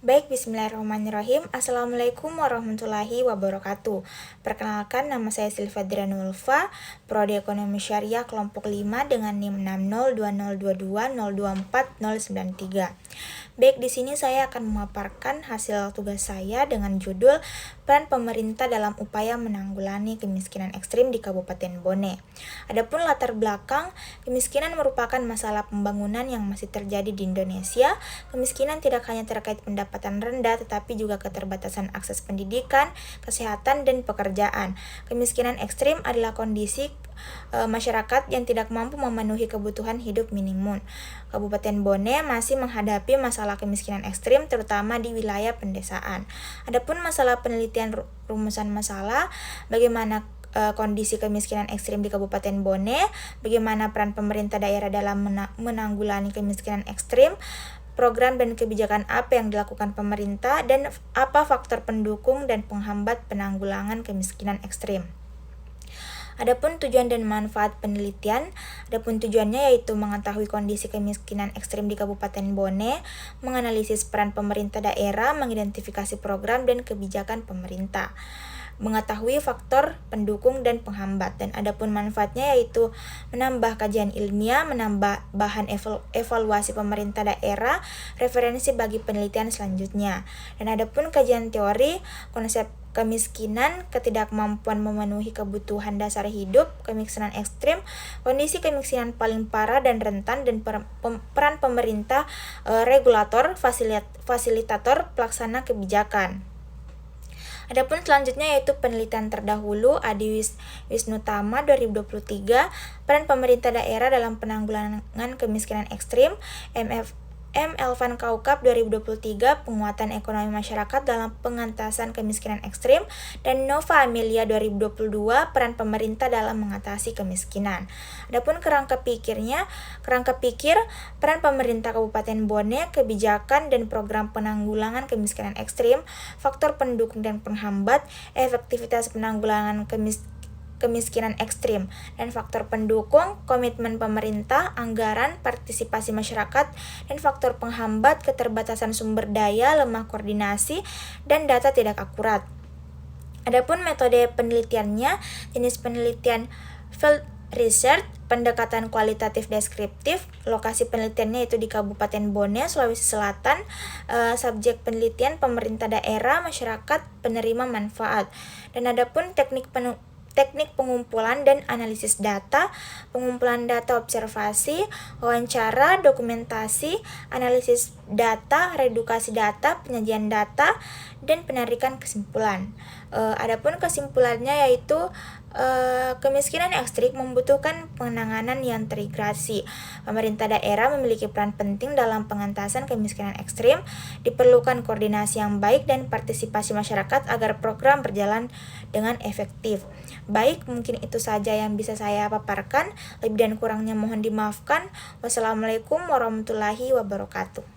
Baik, bismillahirrahmanirrahim. Assalamualaikum warahmatullahi wabarakatuh. Perkenalkan, nama saya Silva Dranulfa, Prodi Ekonomi Syariah kelompok 5 dengan NIM 602022024093. Baik, di sini saya akan memaparkan hasil tugas saya dengan judul Peran Pemerintah dalam Upaya Menanggulangi Kemiskinan Ekstrim di Kabupaten Bone. Adapun latar belakang, kemiskinan merupakan masalah pembangunan yang masih terjadi di Indonesia. Kemiskinan tidak hanya terkait pendapatan rendah, tetapi juga keterbatasan akses pendidikan, kesehatan, dan pekerjaan. Kemiskinan ekstrim adalah kondisi masyarakat yang tidak mampu memenuhi kebutuhan hidup minimum. Kabupaten Bone masih menghadapi masalah kemiskinan ekstrim terutama di wilayah pedesaan. Adapun masalah penelitian rumusan masalah, bagaimana kondisi kemiskinan ekstrim di Kabupaten Bone, bagaimana peran pemerintah daerah dalam menanggulangi kemiskinan ekstrim, program dan kebijakan apa yang dilakukan pemerintah, dan apa faktor pendukung dan penghambat penanggulangan kemiskinan ekstrim. Adapun tujuan dan manfaat penelitian, tujuannya yaitu mengetahui kondisi kemiskinan ekstrim di Kabupaten Bone, menganalisis peran pemerintah daerah, mengidentifikasi program dan kebijakan pemerintah, mengetahui faktor pendukung dan penghambat, dan adapun manfaatnya yaitu menambah kajian ilmiah, menambah bahan evaluasi pemerintah daerah, referensi bagi penelitian selanjutnya. Dan adapun kajian teori, konsep kemiskinan, ketidakmampuan memenuhi kebutuhan dasar hidup, kemiskinan ekstrim, kondisi kemiskinan paling parah dan rentan, dan peran pemerintah, regulator, fasilitator, pelaksana kebijakan. Adapun selanjutnya yaitu penelitian terdahulu Adi Wisnutama 2023, peran pemerintah daerah dalam penanggulangan kemiskinan ekstrim, M. Elvan Kaukab 2023, penguatan ekonomi masyarakat dalam pengentasan kemiskinan ekstrim, dan Nova Amelia 2022, peran pemerintah dalam mengatasi kemiskinan. Adapun kerangka pikir peran pemerintah Kabupaten Bone, kebijakan dan program penanggulangan kemiskinan ekstrim, faktor pendukung dan penghambat, efektivitas penanggulangan kemiskinan ekstrim, dan faktor pendukung, komitmen pemerintah, anggaran, partisipasi masyarakat, dan faktor penghambat, keterbatasan sumber daya, lemah koordinasi, dan data tidak akurat. Adapun metode penelitiannya, jenis penelitian field research, pendekatan kualitatif deskriptif, lokasi penelitiannya itu di Kabupaten Bone, Sulawesi Selatan, subjek penelitian pemerintah daerah, masyarakat, penerima manfaat. Dan adapun teknik pengumpulan dan analisis data, pengumpulan data observasi, wawancara, dokumentasi, analisis data, redukasi data, penyajian data, dan penarikan kesimpulan. Adapun kesimpulannya yaitu kemiskinan ekstrim membutuhkan penanganan yang terintegrasi. Pemerintah daerah memiliki peran penting dalam pengentasan kemiskinan ekstrim. Diperlukan koordinasi yang baik dan partisipasi masyarakat agar program berjalan dengan efektif. Baik, mungkin itu saja yang bisa saya paparkan. Lebih dan kurangnya mohon dimaafkan. Wassalamualaikum warahmatullahi wabarakatuh.